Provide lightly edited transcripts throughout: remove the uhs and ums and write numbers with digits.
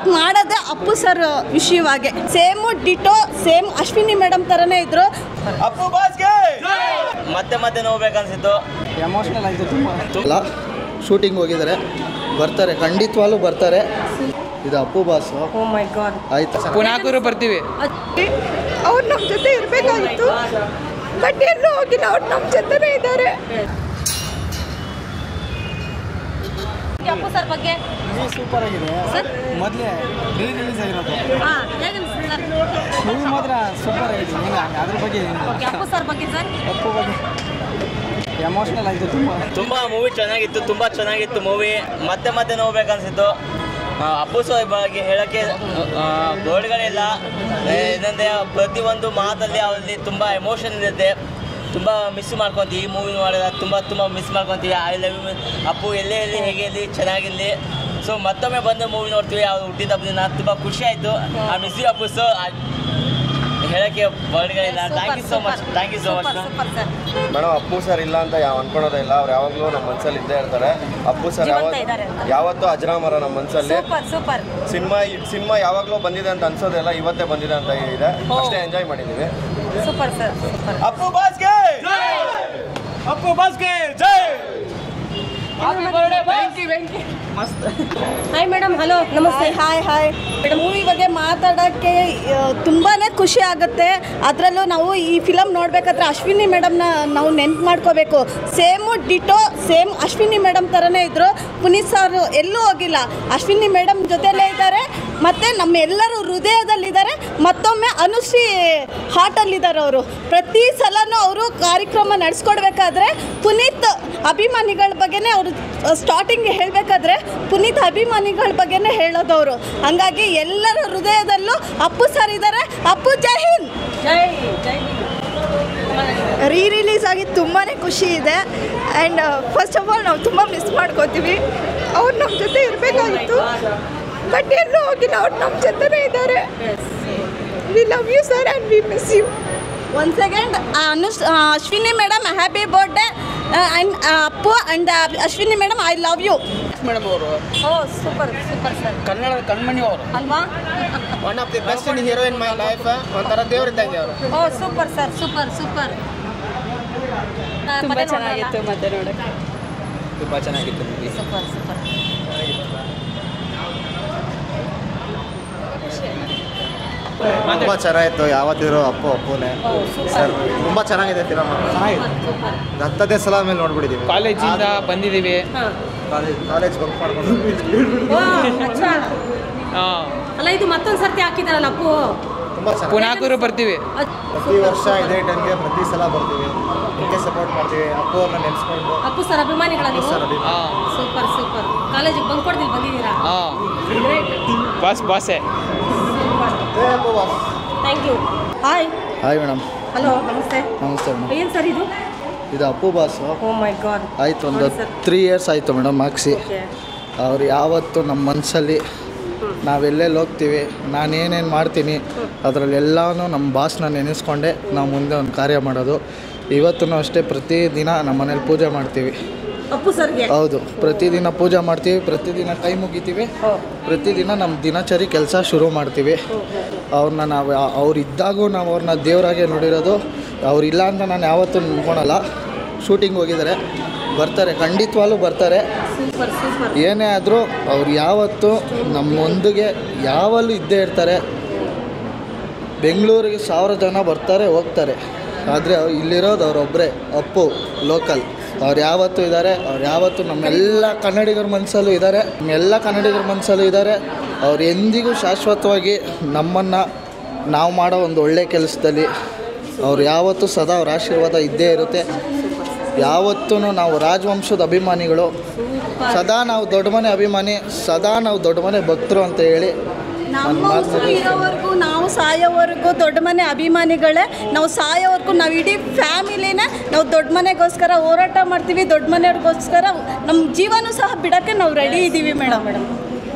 React ಮಾಡೋದೇ Appu sir ವಿಷಯವಾಗಿ. Same ditto same Ashwini madam ಥರನೇ ಇದ್ರು. ಅಪ್ಪು ಬಾಸ್ಗೆ ಮತ್ತೆ ಮತ್ತೆ ನೋಡ್ಬೇಕನ್ಸಿತ್ತು. ಎಮೋಷನಲ್ ಆಯಿತು ತುಂಬ. ಶೂಟಿಂಗ್ ಹೋಗಿದ್ದಾರೆ, ಬರ್ತಾರೆ, ಖಂಡಿತವಾಗ್ಲೂ ಬರ್ತಾರೆ. ಇದು Appu boss. Oh my god. ಆಯ್ತು, ಪುನಃ ಬರ್ತೀವಿ. ಅವ್ರು ನಮ್ಮ ಜೊತೆ ಇರಬೇಕಾಗಿತ್ತು, ಬಟ್ ಎಲ್ಲೂ ಹೋಗಿಲ್ಲ. ಅವ್ರು ನಮ್ಮ ಜೊತೆನೇ ಇದ್ದಾರೆ. ಅಪ್ಪು ಸರ್ ಬಗ್ಗೆ ಸೂಪರ್ ಆಗಿದೆ. ಮೊದಲೇ ರೀ ರಿಲೀಸ್ ಆಗಿರೋದು ಮೂವಿ ಮಾತ್ರ ಸೂಪರ್ ಆಗಿದೆ. ಅದ್ರ ಬಗ್ಗೆ ಅಪ್ಪು ಸರ್ ಬಗ್ಗೆ ಸರ್, ಅಪ್ಪು ಬಗ್ಗೆ ಎಮೋಷನಲ್ ಆಯಿತು ತುಂಬ. ಮೂವಿ ಚೆನ್ನಾಗಿತ್ತು, ತುಂಬ ಚೆನ್ನಾಗಿತ್ತು ಮೂವಿ. ಮತ್ತೆ ಮತ್ತೆ ನೋಡ್ಬೇಕನ್ಸಿತ್ತು. ಅಪ್ಪು ಸರ್ ಬಗ್ಗೆ ಹೇಳೋಕ್ಕೆ ವರ್ಡ್ಗಳಿಲ್ಲ. ಏನಂದರೆ ಪ್ರತಿಯೊಂದು ಮಾತಲ್ಲಿ ಅವರಲ್ಲಿ ತುಂಬ ಎಮೋಷನ್ ಇರುತ್ತೆ. ತುಂಬ ಮಿಸ್ ಮಾಡ್ಕೊತೀವಿ ಈ ಮೂವಿ ನೋಡಿದಾಗ. ತುಂಬ ಮಿಸ್ ಮಾಡ್ಕೊತೀವಿ. ಐ ಲವ್ ಯು ಅಪ್ಪು, ಎಲ್ಲೇ ಇರಲಿ ಹೇಗೆ ಇರಲಿ ಚೆನ್ನಾಗಿರಲಿ. ಸೊ ಮತ್ತೊಮ್ಮೆ ಬಂದು ಮೂವಿ ನೋಡ್ತೀವಿ. ಅವ್ರು ಹುಟ್ಟಿದ ಹಬ್ಬ ದಿನ ತುಂಬ ಖುಷಿ ಆಯಿತು. ಆ ಮಿಸ್ ಯು ಅಪ್ಪು ಸರ್ ಹೇಳೋಕ್ಕೆ ವರ್ಡ್ಗಳಿಲ್ಲ. Thank you so much. Madam, Appu sir ಇಲ್ಲ ಅಂತ ಅನ್ಕೊಳೋದೇ ಇಲ್ಲ. ಅವ್ರು ಯಾವಾಗಲೂ ನಮ್ಮ ಮನಸ್ಸಲ್ಲಿ ಇದ್ದೇ ಇರ್ತಾರೆ. ಅಪ್ಪು ಸರ್ ಯಾವತ್ತೂ ಅಜರಾಮರ ನಮ್ಮ ಮನಸ್ಸಲ್ಲಿ. ಸಿನಿಮಾ ಯಾವಾಗಲೂ ಬಂದಿದೆ ಅಂತ ಅನ್ಸೋದೇ ಇಲ್ಲ, ಇವತ್ತೇ ಬಂದಿದೆ ಅಂತ ಇದೆ. ಅಷ್ಟೇ ಎಂಜಾಯ್ ಮಾಡಿದ್ದೀವಿ. Super sir. ಅಪ್ಪು ಬಾಸ್ಗೆ ಅಪ್ಪು ಬಾಸ್ಗೆ ಜೈ. Hi madam. ಹಲೋ, ನಮಸ್ತೆ. Hi madam. ಮೂವಿ ಬಗ್ಗೆ ಮಾತಾಡೋಕ್ಕೆ ತುಂಬಾ ಖುಷಿ ಆಗುತ್ತೆ. ಅದರಲ್ಲೂ ನಾವು ಈ ಫಿಲಮ್ ನೋಡಬೇಕಾದ್ರೆ ಅಶ್ವಿನಿ ಮೇಡಮ್ನ ನಾವು ನೆನ್ಪು ಮಾಡ್ಕೋಬೇಕು. Same ditto same Ashwini madam ಥರನೇ ಇದ್ದರು. ಪುನೀತ್ ಸರ್ ಎಲ್ಲೂ ಹೋಗಿಲ್ಲ, ಅಶ್ವಿನಿ ಮೇಡಮ್ ಜೊತೆಯಲ್ಲೇ ಇದ್ದಾರೆ. ಮತ್ತು ನಮ್ಮೆಲ್ಲರೂ ಹೃದಯದಲ್ಲಿದ್ದಾರೆ. ಮತ್ತೊಮ್ಮೆ ಅನುಶ್ರೀ ಹಾರ್ಟಲ್ಲಿದ್ದಾರೆ. ಅವರು ಪ್ರತಿ ಸಲನೂ ಅವರು ಕಾರ್ಯಕ್ರಮ ನಡೆಸ್ಕೊಡ್ಬೇಕಾದ್ರೆ ಪುನೀತ್ ಅಭಿಮಾನಿಗಳ ಬಗ್ಗೆನೇ ಅವರು ಸ್ಟಾರ್ಟಿಂಗ್ ಹೇಳಬೇಕಾದ್ರೆ ಪುನೀತ್ ಅಭಿಮಾನಿಗಳ ಬಗ್ಗೆನೇ ಹೇಳೋದವರು. ಹಾಗಾಗಿ ಎಲ್ಲರ ಹೃದಯದಲ್ಲೂ ಅಪ್ಪು ಸರ್ ಇದ್ದಾರೆ. ಅಪ್ಪು ಜೈ ಹಿಂದ್. ರೀ ರಿಲೀಸ್ ಆಗಿ ತುಂಬಾ ಖುಷಿ ಇದೆ. ಆ್ಯಂಡ್ ಫಸ್ಟ್ ಆಫ್ ಆಲ್ ನಾವು ತುಂಬ ಮಿಸ್ ಮಾಡ್ಕೋತೀವಿ. ಅವ್ರು ನಮ್ಮ ಜೊತೆ ಇರಬೇಕಾಗಿತ್ತು, ಬಟ್ ಎಲ್ಲೂ ಹೋಗಿಲ್ಲ. ಅವ್ರು ನಮ್ಮ ಜೊತೆನೇ ಇದ್ದಾರೆ. We love you sir and we miss you. Once again Ashwini madam happy birthday. And Appu and Ashwini madam I love you. Madam ಅವರು ಸೂಪರ್ ಸರ್. ಕನ್ನಡದ ಕಣ್ಮಣಿ ಅವರು ಅಲ್ವಾ? One of the best hero in my life. ಒಂಥರ ದೇವರಿದ್ದಂಗೆ ಅವರು. Super sir. ಸೂಪರ್. ತುಂಬ ಚೆನ್ನಾಗಿತ್ತು. ಮತ್ತೆ ನೋಡೋಕ್ಕೆ ತುಂಬ ಚೆನ್ನಾಗಿತ್ತು ಮೂವಿ. ಸೂಪರ್. ತುಂಬ ಚೆನ್ನಾಗಿತ್ತು. ಯಾವತ್ತಿರೋ ಅಪ್ಪುನೇ ಸರ್. ತುಂಬ ಚೆನ್ನಾಗಿದೆ ಫಿಲಮ್. ಹತ್ತದೇ ಸಲ ಮೇಲೆ ನೋಡ್ಬಿಟ್ಟಿದ್ದೀವಿ. ಕಾಲೇಜಿಂದ ಬಂದಿದ್ದೀವಿ. ಕಾಲೇಜ್ ಬಂಕ್ ಮಾಡ್ಕೊಂಡು ಅಲ್ಲ, ಇದು ಮತ್ತೊಂದು ಸರ್ತಿ ಹಾಕಿದಾರಲ್ಲ ಅಪ್ಪು. ತುಂಬ ಚೆನ್ನಾಗಿ ಪುನಃ ಬರ್ತೀವಿ. ಪ್ರತಿ ವರ್ಷ ಇದೇ ಟೈಮ್ಗೆ ಪ್ರತಿ ಸಲ ಬರ್ತೀವಿ. ಹೀಗೆ ಸಪೋರ್ಟ್ ಮಾಡ್ತೀವಿ. ಅಪ್ಪು ಅವ್ರನ್ನ ನೆನೆಸ್ಕೊಂಡು. ಅಪ್ಪು ಸರ್ ಅಭಿಮಾನಿಗಳ ನೀವು? ಹಾಂ, ಸೂಪರ್. ಕಾಲೇಜಿಗೆ ಬಂಕ್ ಕೊಡ್ತೀವಿ ಬಂದಿದ್ದೀರಾ? ಹಾಂ, ಬಾಸೆ. Thank you. Hi madam. Hello, ನಮಸ್ತೆ ಮೇಡಮ್. ಏನು ಸರ್ ಇದು? Appu boss. Oh my god. ಆಯಿತು, ಒಂದು 3 years ಆಯಿತು ಮೇಡಮ್ ಹಾಕ್ಸಿ. ಅವ್ರು ಯಾವತ್ತು ನಮ್ಮ ಮನಸ್ಸಲ್ಲಿ ನಾವೆಲ್ಲೆಲ್ಲಿ ಹೋಗ್ತೀವಿ, ನಾನೇನೇನು ಮಾಡ್ತೀನಿ ಅದರಲ್ಲೆಲ್ಲನೂ ನಮ್ಮ ಬಾಸ್ನ ನೆನೆಸ್ಕೊಂಡೆ ನಾವು ಮುಂದೆ ಒಂದು ಕಾರ್ಯ ಮಾಡೋದು. ಇವತ್ತೂ ಅಷ್ಟೇ, ಪ್ರತಿದಿನ ನಮ್ಮ ಮನೇಲಿ ಪೂಜೆ ಮಾಡ್ತೀವಿ. ಅಪ್ಪು ಸರ್ಗೆ? ಹೌದು, ಪ್ರತಿದಿನ ಪೂಜೆ ಮಾಡ್ತೀವಿ, ಪ್ರತಿದಿನ ಕೈ ಮುಗಿತೀವಿ, ಪ್ರತಿದಿನ ನಮ್ಮ ದಿನಚರಿ ಕೆಲಸ ಶುರು ಮಾಡ್ತೀವಿ. ಅವ್ರನ್ನ ನಾವು ಅವ್ರಿದ್ದಾಗೂ ನಾವು ಅವ್ರನ್ನ ದೇವರಾಗೆ ನೋಡಿರೋದು. ಅವರಿಲ್ಲ ಅಂತ ನಾನು ಯಾವತ್ತೂ ನೆನ್ಕೊಳಲ್ಲ. ಶೂಟಿಂಗ್ ಹೋಗಿದ್ದಾರೆ, ಬರ್ತಾರೆ, ಖಂಡಿತವಾಗ್ಲೂ ಬರ್ತಾರೆ. ಏನೇ ಆದರೂ ಅವ್ರು ಯಾವತ್ತೂ ನಮ್ಮೊಂದಿಗೆ ಯಾವಲ್ಲೂ ಇದ್ದೇ ಇರ್ತಾರೆ. ಬೆಂಗಳೂರಿಗೆ 1000 ಜನ ಬರ್ತಾರೆ ಹೋಗ್ತಾರೆ, ಆದರೆ ಇಲ್ಲಿರೋದು ಅವರೊಬ್ಬರೇ ಅಪ್ಪು ಲೋಕಲ್. ಅವ್ರು ಯಾವತ್ತೂ ಇದ್ದಾರೆ. ಅವ್ರು ಯಾವತ್ತೂ ನಮ್ಮೆಲ್ಲ ಕನ್ನಡಿಗರ ಮನಸ್ಸಲ್ಲೂ ಇದ್ದಾರೆ. ಅವ್ರು ಎಂದಿಗೂ ಶಾಶ್ವತವಾಗಿ ನಮ್ಮನ್ನು ನಾವು ಮಾಡೋ ಒಂದು ಒಳ್ಳೆ ಕೆಲಸದಲ್ಲಿ ಅವ್ರು ಯಾವತ್ತೂ ಸದಾ ಅವ್ರ ಆಶೀರ್ವಾದ ಇದ್ದೇ ಇರುತ್ತೆ. ಯಾವತ್ತೂ ನಾವು ರಾಜವಂಶದ ಅಭಿಮಾನಿಗಳು, ಸದಾ ನಾವು ದೊಡ್ಡ ಮನೆ ಅಭಿಮಾನಿ, ಸದಾ ನಾವು ದೊಡ್ಡ ಮನೆ ಭಕ್ತರು ಅಂತ ಹೇಳಿ ನಮ್ಮ ಉಸಿರು ಇರೋವರೆಗೂ ನಾವು ಸಾಯೋವರೆಗೂ ದೊಡ್ಡ ಮನೆ ಅಭಿಮಾನಿಗಳೇ. ನಾವು ಸಾಯೋವರೆಗೂ ನಾವು ಇಡೀ ಫ್ಯಾಮಿಲಿನೇ ನಾವು ದೊಡ್ಡ ಮನೆಗೋಸ್ಕರ ಹೋರಾಟ ಮಾಡ್ತೀವಿ. ದೊಡ್ಡ ಮನೆಯವ್ರಿಗೋಸ್ಕರ ನಮ್ಮ ಜೀವನೂ ಸಹ ಬಿಡೋಕ್ಕೆ ನಾವು ರೆಡಿ ಇದ್ದೀವಿ ಮೇಡಮ್.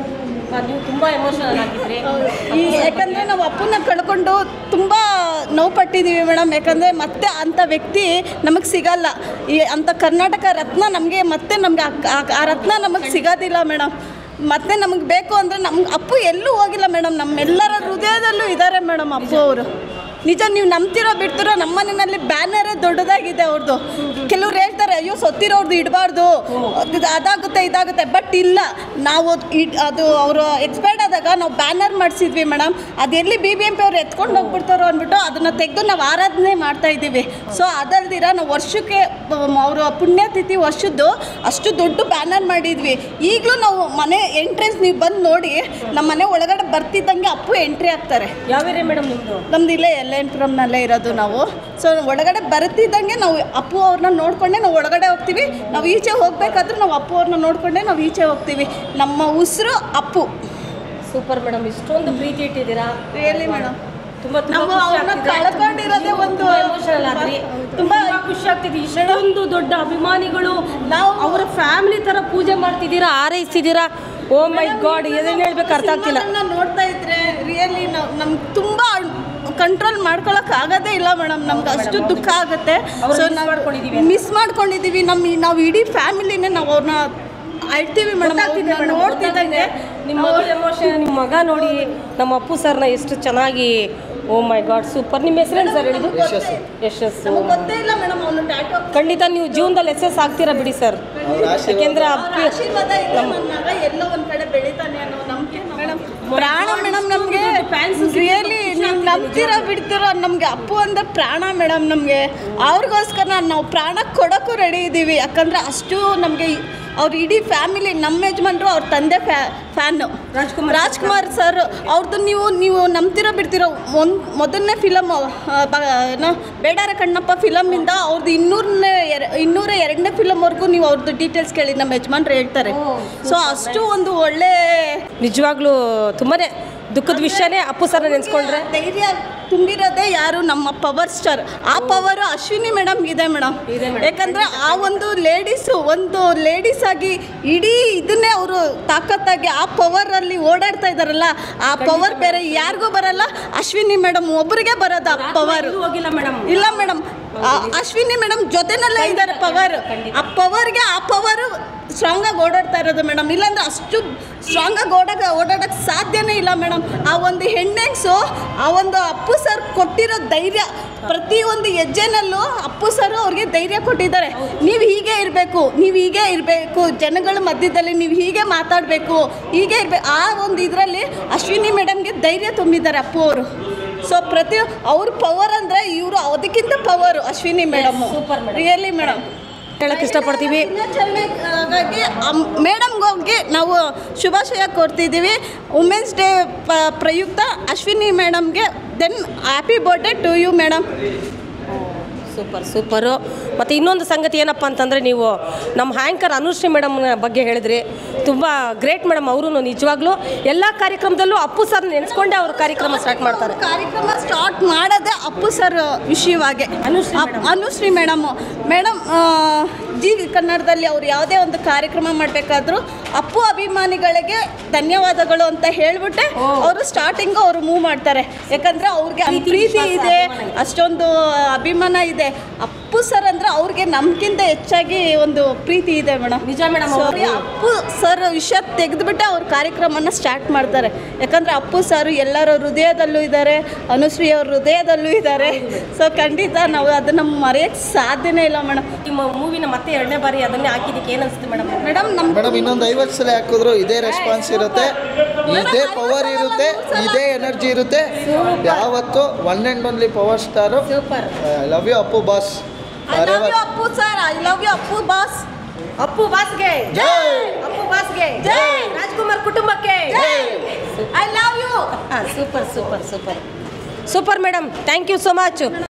ನೀವು ತುಂಬ ಎಮೋಷನಲ್ ಆಗಿದ್ರಿ. ಯಾಕಂದರೆ ನಾವು ಅಪ್ಪನ್ನ ಕಳ್ಕೊಂಡು ತುಂಬ ನೋವು ಪಟ್ಟಿದ್ದೀವಿ ಮೇಡಮ್. ಯಾಕಂದರೆ ಮತ್ತೆ ಅಂಥ ವ್ಯಕ್ತಿ ನಮಗೆ ಸಿಗಲ್ಲ. ಅಂಥ ಕರ್ನಾಟಕ ರತ್ನ ನಮಗೆ ಮತ್ತೆ ಆ ರತ್ನ ನಮಗೆ ಸಿಗೋದಿಲ್ಲ ಮೇಡಮ್. ಮತ್ತೆ ನಮಗೆ ಬೇಕು ಅಂದರೆ ನಮ್ಗೆ ಅಪ್ಪು ಎಲ್ಲೂ ಹೋಗಿಲ್ಲ ಮೇಡಮ್, ನಮ್ಮೆಲ್ಲರ ಹೃದಯದಲ್ಲೂ ಇದ್ದಾರೆ ಮೇಡಮ್ ಅಪ್ಪು ಅವರು. ನಿಜ, ನೀವು ನಂಬ್ತಿರೋ ಬಿಡ್ತಿರೋ, ನಮ್ಮ ಮನೆಯಲ್ಲಿ ಬ್ಯಾನರೇ ದೊಡ್ಡದಾಗಿದೆ ಅವ್ರದ್ದು. ಕೆಲವ್ರು ಹೇಳ್ತಾರೆ ಅಯ್ಯೋ ಸೊತ್ತಿರೋರ್ದು ಇಡಬಾರ್ದು, ಅದಾಗುತ್ತೆ ಇದಾಗುತ್ತೆ, ಬಟ್ ಇಲ್ಲ, ನಾವು ಅದು ಅವರು ಎಕ್ಸ್ಪೈರ್ಡ್ ಆದಾಗ ನಾವು ಬ್ಯಾನರ್ ಮಾಡಿಸಿದ್ವಿ ಮೇಡಮ್. ಅದು ಎಲ್ಲಿ BBMP ಅವ್ರು ಎತ್ಕೊಂಡು ಹೋಗ್ಬಿಡ್ತಾರೋ ಅಂದ್ಬಿಟ್ಟು ಅದನ್ನು ತೆಗೆದು ನಾವು ಆರಾಧನೆ ಮಾಡ್ತಾ ಇದ್ದೀವಿ. ಸೊ ಅದಲ್ದಿರ ನಾವು ವರ್ಷಕ್ಕೆ ಅವರು ಪುಣ್ಯತಿಥಿ ವರ್ಷದ್ದು ಅಷ್ಟು ದೊಡ್ಡ ಬ್ಯಾನರ್ ಮಾಡಿದ್ವಿ. ಈಗಲೂ ನಾವು ಮನೆ ಎಂಟ್ರೆನ್ಸ್ ನೀವು ಬಂದು ನೋಡಿ, ನಮ್ಮ ಮನೆ ಒಳಗಡೆ ಬರ್ತಿದ್ದಂಗೆ ಅಪ್ಪು ಎಂಟ್ರಿ ಆಗ್ತಾರೆ. ಯಾವ ಏರಿಯಾ ಮೇಡಮ್ ನಿಮ್ಮದು? ನಮ್ದು ಇಲ್ಲೇ LN-ಪುರಂನಲ್ಲೇ ಇರೋದು ನಾವು. ಸೊ ಒಳಗಡೆ ಬರ್ತಿದ್ದಂಗೆ ನಾವು ಅಪ್ಪು ಅವ್ರನ್ನ ನೋಡಿಕೊಂಡೆ ನಾವು ಒಳಗಡೆ ಹೋಗ್ತೀವಿ. ನಾವು ಈಚೆ ಹೋಗ್ಬೇಕಾದ್ರೂ ನಾವು ಅಪ್ಪು ಅವ್ರನ್ನ ನೋಡಿಕೊಂಡೆ ನಾವು ಈಚೆ ಹೋಗ್ತೀವಿ. ನಮ್ಮ ಉಸಿರು ಅಪ್ಪು. ಸೂಪರ್ ಮೇಡಮ್, ಇಷ್ಟೊಂದು ಪ್ರೀತಿ ಇಟ್ಟಿದ್ದೀರಾ ರಿಯಲಿ ಮೇಡಮ್. ನಾವು ಅವ್ರನ್ನ ಕಳ್ಕೊಂಡಿರೋದೇ ಒಂದು ಎಮೋಷನಲ್ ಆದ್ರಿ. ತುಂಬಾ ಖುಷಿ ಆಗ್ತಿದೆ. ಇಷ್ಟೊಂದು ದೊಡ್ಡ ಅಭಿಮಾನಿಗಳು ನಾವು ಅವರ ಫ್ಯಾಮಿಲಿ ತರ ಪೂಜೆ ಮಾಡ್ತಿದ್ದೀರಾ, ಹಾರೈಸ್ತಿದ್ದೀರಾ. ಓ ಮೈ ಗಾಡ್, ಏನೇನು ಹೇಳ್ಬೇಕು ಅರ್ಥ ಆಗ್ತಿಲ್ಲ. ನೋಡ್ತಾ ಇದ್ರೆ ರಿಯಲಿ ನಮ್ಗೆ ತುಂಬಾ ಕಂಟ್ರೋಲ್ ಮಾಡ್ಕೊಳಕ್ ಆಗೋದೇ ಇಲ್ಲ ಮೇಡಮ್. ನಮ್ಗೆ ಅಷ್ಟು ದುಃಖ ಆಗುತ್ತೆ. ಸೊ ನಾವು ಮಿಸ್ ಮಾಡ್ಕೊಂಡಿದ್ದೀವಿ. ನಾವು ಇಡೀ ಫ್ಯಾಮಿಲಿನೇ ನಾವು ಅವ್ರನ್ನ ಅಳ್ತೀವಿ ಮೇಡಮ್. ನೋಡ್ತಿದ್ದಂಗೆ ನಿಮ್ಮ ಎಮೋಷನ್, ನಿಮ್ಮ ಮಗ ನೋಡಿ ನಮ್ಮ ಅಪ್ಪು ಸರ್ನ ಎಷ್ಟು ಚೆನ್ನಾಗಿ. ಓ ಮೈ ಗಾಡ್, ಸೂಪರ್. ನಿಮ್ಮ ಹೆಸರೇನು ಸರ್ ಹೇಳಿದ್ದು? ಯಶಸ್ಸು. ಗೊತ್ತೇ ಇಲ್ಲ ಮೇಡಮ್ ಅವನು ಟ್ಯಾಟೂ. ಖಂಡಿತ ನೀವು ಜೀವನದಲ್ಲಿ SS ಆಗ್ತೀರಾ ಬಿಡಿ ಸರ್. ಯಾಕೆಂದ್ರೆ ಆಶೀರ್ವಾದ ಇದೆ, ನನ್ನ ಮಗ ಎಲ್ಲೋ ಒಂದ್ ಕಡೆ ಬೆಳಿತಾನೆ ಅನ್ನೋ ನಂಬಿಕೆ ಮೇಡಮ್. ಪ್ರಾಣ ಮೇಡಮ್ ನಮಗೆ. ರಿಯಲಿ ನೀವು ನಂಬ್ತೀರಾ ಬಿಡ್ತೀರೋ, ನಮಗೆ ಅಪ್ಪು ಅಂದ್ರೆ ಪ್ರಾಣ ಮೇಡಮ್. ನಮಗೆ ಅವ್ರಿಗೋಸ್ಕರ ನಾವು ಪ್ರಾಣ ಕೊಡೋಕ್ಕೂ ರೆಡಿ ಇದ್ದೀವಿ. ಯಾಕಂದರೆ ಅಷ್ಟು ನಮಗೆ ಅವ್ರ ಇಡೀ ಫ್ಯಾಮಿಲಿ, ನಮ್ಮ ಯಜಮಾನ್ರು ಅವ್ರ ತಂದೆ ಫ್ಯಾನು ರಾಜ್ಕುಮಾರ್ ಸರ್ ಅವ್ರದ್ದು. ನೀವು ನಂಬ್ತಿರೋ ಬಿಡ್ತಿರೋ, ಮೊದಲನೇ ಫಿಲಮ್ ಬೇಡಾರ ಕಣ್ಣಪ್ಪ ಫಿಲಮಿಂದ ಅವ್ರದ್ದು 202ನೇ ಫಿಲಮ್ವರೆಗೂ ನೀವು ಅವ್ರದ್ದು ಡೀಟೇಲ್ಸ್ ಕೇಳಿ ನಮ್ಮ ಯಜಮಾನ್ರು ಹೇಳ್ತಾರೆ. ಸೊ ಅಷ್ಟು ಒಂದು ಒಳ್ಳೆ, ನಿಜವಾಗ್ಲೂ ತುಂಬಾ ದುಃಖದ ವಿಷಯನೇ ಅಪ್ಪು ಸರ್ನ ನೆನೆಸ್ಕೊಂಡ್ರೆ. ಧೈರ್ಯ ತುಂಬಿರೋದೇ ಯಾರು? ನಮ್ಮ ಪವರ್ ಸ್ಟಾರ್. ಆ ಪವರು ಅಶ್ವಿನಿ ಮೇಡಮ್ ಇದೆ ಮೇಡಮ್. ಯಾಕಂದರೆ ಆ ಒಂದು ಲೇಡೀಸ್ ಆಗಿ ಇಡೀ ಇದನ್ನೇ ಅವರು ತಾಕತ್ತಾಗಿ ಆ ಪವರಲ್ಲಿ ಓಡಾಡ್ತಾ ಇದ್ದಾರಲ್ಲ, ಆ ಪವರ್ ಬೇರೆ ಯಾರಿಗೂ ಬರಲ್ಲ. ಅಶ್ವಿನಿ ಮೇಡಮ್ ಒಬ್ಬರಿಗೆ ಬರೋದು ಆ ಪವರ್. ಇಲ್ಲ ಮೇಡಮ್, ಅಶ್ವಿನಿ ಮೇಡಮ್ ಜೊತೆನಲ್ಲೇ ಇದ್ದಾರೆ ಪವರ್. ಆ ಪವರ್ಗೆ ಆ ಪವರು ಸ್ಟ್ರಾಂಗಾಗಿ ಓಡಾಡ್ತಾ ಇರೋದು ಮೇಡಮ್. ಇಲ್ಲಾಂದ್ರೆ ಅಷ್ಟು ಸ್ಟ್ರಾಂಗಾಗಿ ಓಡಾಡೋಕ್ಕೆ ಸಾಧ್ಯನೇ ಇಲ್ಲ ಮೇಡಮ್. ಆ ಒಂದು ಹೆಣ್ಣೆಂಗ್ಸು, ಆ ಒಂದು ಅಪ್ಪು ಸರ್ ಕೊಟ್ಟಿರೋ ಧೈರ್ಯ, ಪ್ರತಿಯೊಂದು ಹೆಜ್ಜೆನಲ್ಲೂ ಅಪ್ಪು ಸರ್ ಅವ್ರಿಗೆ ಧೈರ್ಯ ಕೊಟ್ಟಿದ್ದಾರೆ. ನೀವು ಹೀಗೆ ಇರಬೇಕು, ಜನಗಳ ಮಧ್ಯದಲ್ಲಿ ನೀವು ಹೀಗೆ ಮಾತಾಡಬೇಕು, ಹೀಗೆ ಇರಬೇಕು. ಆ ಒಂದು ಇದರಲ್ಲಿ ಅಶ್ವಿನಿ ಮೇಡಮ್ಗೆ ಧೈರ್ಯ ತುಂಬಿದ್ದಾರೆ ಅಪ್ಪು ಅವರು. ಸೊ ಅವ್ರ ಪವರ್ ಅಂದರೆ ಇವರು ಅದಕ್ಕಿಂತ power Ashwini madam. Really madam ಹೇಳಕ್ಕೆ ಇಷ್ಟಪಡ್ತೀವಿ. ಹಾಗಾಗಿ ಮೇಡಮ್ಗೆ ಹೋಗಿ ನಾವು ಶುಭಾಶಯ ಕೋರ್ತಿದ್ದೀವಿ. ವುಮೆನ್ಸ್ ಡೇ ಪ್ರಯುಕ್ತ ಅಶ್ವಿನಿ ಮೇಡಮ್ಗೆ. Then happy birthday to you madam. Super. ಮತ್ತು ಇನ್ನೊಂದು ಸಂಗತಿ ಏನಪ್ಪ ಅಂತಂದರೆ, ನೀವು ನಮ್ಮ ಆ್ಯಂಕರ್ ಅನುಶ್ರೀ ಮೇಡಮ್ನ ಬಗ್ಗೆ ಹೇಳಿದ್ರಿ. ತುಂಬ ಗ್ರೇಟ್ ಮೇಡಮ್. ಅವರು ನಿಜವಾಗ್ಲೂ ಎಲ್ಲ ಕಾರ್ಯಕ್ರಮದಲ್ಲೂ ಅಪ್ಪು ಸರ್ ನೆನೆಸ್ಕೊಂಡೆ ಅವ್ರ ಕಾರ್ಯಕ್ರಮ ಸ್ಟಾರ್ಟ್ ಮಾಡ್ತಾರೆ. ಕಾರ್ಯಕ್ರಮ ಸ್ಟಾರ್ಟ್ ಮಾಡೋದೇ ಅಪ್ಪು ಸರ್ ವಿಷಯವಾಗಿ. ಅನುಶ್ರೀ ಮೇಡಮ್ ಜಿ ಕನ್ನಡದಲ್ಲಿ ಅವ್ರು ಯಾವುದೇ ಒಂದು ಕಾರ್ಯಕ್ರಮ ಮಾಡಬೇಕಾದ್ರೂ ಅಪ್ಪು ಅಭಿಮಾನಿಗಳಿಗೆ ಧನ್ಯವಾದಗಳು ಅಂತ ಹೇಳ್ಬಿಟ್ಟೆ ಅವರು ಸ್ಟಾರ್ಟಿಂಗು ಅವರು ಮೂವ್ ಮಾಡ್ತಾರೆ. ಯಾಕಂದರೆ ಅವ್ರಿಗೆ ಪ್ರೀತಿ ಇದೆ, ಅಷ್ಟೊಂದು ಅಭಿಮಾನ ಇದೆ. ಅಪ್ಪು ಸರ್ ಅಂದರೆ ಅವ್ರಿಗೆ ನಮ್ಗಿಂತ ಹೆಚ್ಚಾಗಿ ಒಂದು ಪ್ರೀತಿ ಇದೆ ಮೇಡಮ್. ನಿಜ ಮೇಡಮ್. ಅಪ್ಪು ಸರ್ ವಿಷಯ ತೆಗೆದುಬಿಟ್ಟೆ ಅವ್ರ ಕಾರ್ಯಕ್ರಮನ ಸ್ಟಾರ್ಟ್ ಮಾಡ್ತಾರೆ. ಯಾಕಂದರೆ ಅಪ್ಪು ಸರ್ ಎಲ್ಲರ ಹೃದಯದಲ್ಲೂ ಇದ್ದಾರೆ, ಅನುಶ್ರೀ ಅವ್ರ ಹೃದಯದಲ್ಲೂ ಇದ್ದಾರೆ. ಸೊ ಖಂಡಿತ ನಾವು ಅದನ್ನು ಮರೆಯೋಕ್ಕೆ ಸಾಧ್ಯನೇ ಇಲ್ಲ ಮೇಡಮ್. ನಿಮ್ಮ ಮೂವಿನ ಮತ್ತೆ 2ನೇ ಬಾರಿ ಅದನ್ನೇ ಹಾಕಿದ್ದಕ್ಕೆ ಏನು ಅನಿಸುತ್ತೆ ಮೇಡಮ್? ಮೇಡಮ್ ಇನ್ನೊಂದು 50 ಸಲ ಹಾಕಿದ್ರು ಇದೇ ರೆಸ್ಪಾನ್ಸ್ ಇರುತ್ತೆ, ಇದೇ ಪವರ್ ಇರುತ್ತೆ, ಇದೇ ಎನರ್ಜಿ ಇರುತ್ತೆ. ಯಾವತ್ತು one and only power star. Super. I love you Appu boss. I love you Appu sir. I love you Appu boss. Appu ಬಾಸ್ಗೆ ಜೈ. ಅಪ್ಪು ಬಾಸ್ಗೆ ಜೈ. ರಾಜ್ಕುಮಾರ್ ಕುಟುಂಬಕ್ಕೆ ಜೈ. I love you. Super madam. Thank you so much.